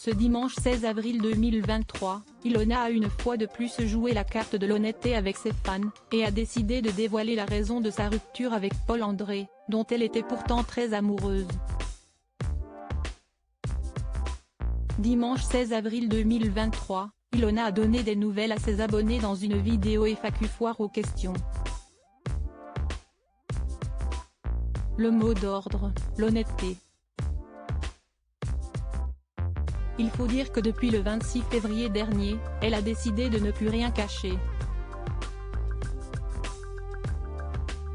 Ce dimanche 16 avril 2023, Ilona a une fois de plus joué la carte de l'honnêteté avec ses fans, et a décidé de dévoiler la raison de sa rupture avec Paul André, dont elle était pourtant très amoureuse. Dimanche 16 avril 2023, Ilona a donné des nouvelles à ses abonnés dans une vidéo FAQ foire aux questions. Le mot d'ordre, l'honnêteté. Il faut dire que depuis le 26 février dernier, elle a décidé de ne plus rien cacher.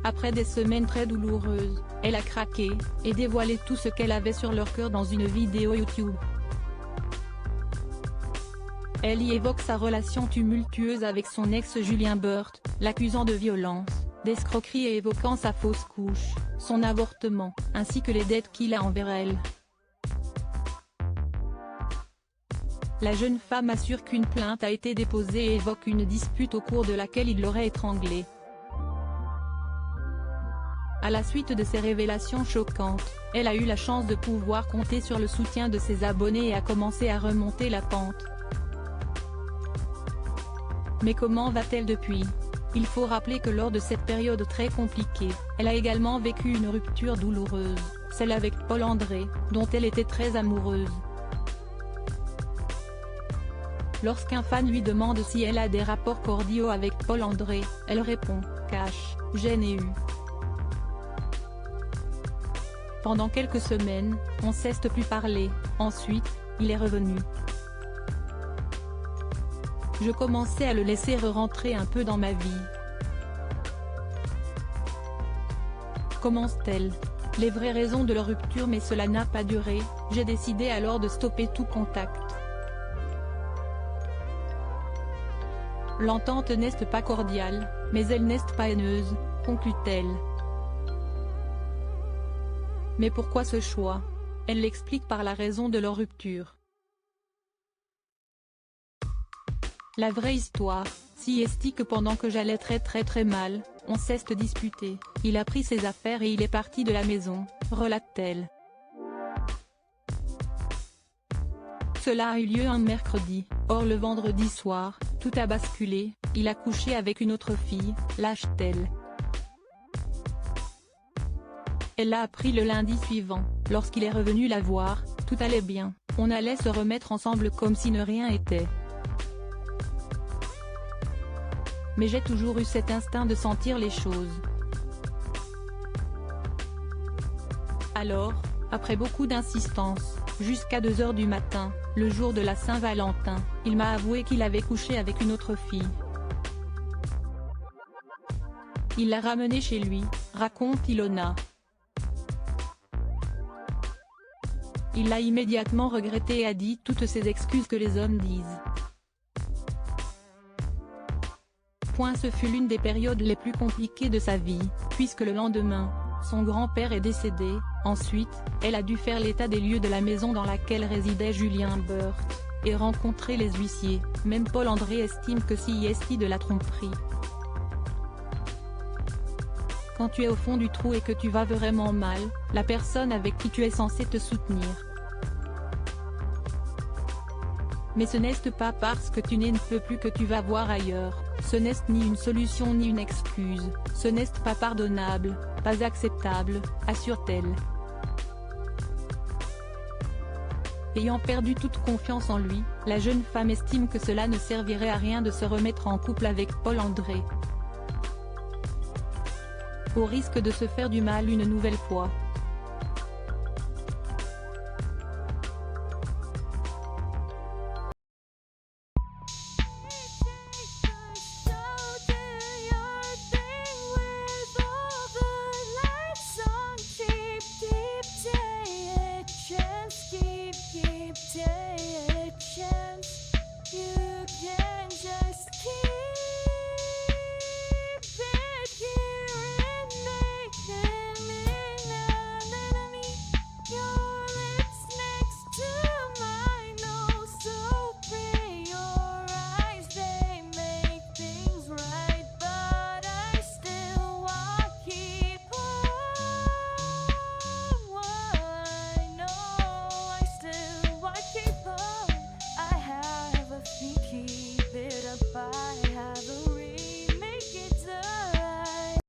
Après des semaines très douloureuses, elle a craqué, et dévoilé tout ce qu'elle avait sur leur cœur dans une vidéo YouTube. Elle y évoque sa relation tumultueuse avec son ex Julien Burt, l'accusant de violence, d'escroquerie et évoquant sa fausse couche, son avortement, ainsi que les dettes qu'il a envers elle. La jeune femme assure qu'une plainte a été déposée et évoque une dispute au cours de laquelle il l'aurait étranglée. À la suite de ces révélations choquantes, elle a eu la chance de pouvoir compter sur le soutien de ses abonnés et a commencé à remonter la pente. Mais comment va-t-elle depuis ? Il faut rappeler que lors de cette période très compliquée, elle a également vécu une rupture douloureuse, celle avec Paul André, dont elle était très amoureuse. Lorsqu'un fan lui demande si elle a des rapports cordiaux avec Paul André, elle répond « cash, j'ai n'ai eu ». Pendant quelques semaines, on cesse de plus parler, ensuite, il est revenu. Je commençais à le laisser re-rentrer un peu dans ma vie. Commence-t-elle. Les vraies raisons de leur rupture, mais cela n'a pas duré, j'ai décidé alors de stopper tout contact. L'entente n'est pas cordiale, mais elle n'est pas haineuse, conclut-elle. Mais pourquoi ce choix? Elle l'explique par la raison de leur rupture. La vraie histoire, si est que pendant que j'allais très mal, on s'est disputé, il a pris ses affaires et il est parti de la maison, relate-t-elle. Cela a eu lieu un mercredi, or le vendredi soir, tout a basculé, il a couché avec une autre fille, lâche-t-elle. Elle l'a appris le lundi suivant, lorsqu'il est revenu la voir, tout allait bien, on allait se remettre ensemble comme si ne rien était. Mais j'ai toujours eu cet instinct de sentir les choses. Alors, après beaucoup d'insistance, jusqu'à 2 h du matin, le jour de la Saint-Valentin, il m'a avoué qu'il avait couché avec une autre fille. Il l'a ramenée chez lui, raconte Ilona. Il l'a immédiatement regretté et a dit toutes ces excuses que les hommes disent. Ce fut l'une des périodes les plus compliquées de sa vie, puisque le lendemain, son grand-père est décédé. Ensuite, elle a dû faire l'état des lieux de la maison dans laquelle résidait Julien Burt, et rencontrer les huissiers. Même Paul André estime que s'il y est de la tromperie. Quand tu es au fond du trou et que tu vas vraiment mal, la personne avec qui tu es censé te soutenir. Mais ce n'est pas parce que tu ne peux plus que tu vas voir ailleurs, ce n'est ni une solution ni une excuse, ce n'est pas pardonnable, pas acceptable, assure-t-elle. Ayant perdu toute confiance en lui, la jeune femme estime que cela ne servirait à rien de se remettre en couple avec Paul André. Au risque de se faire du mal une nouvelle fois.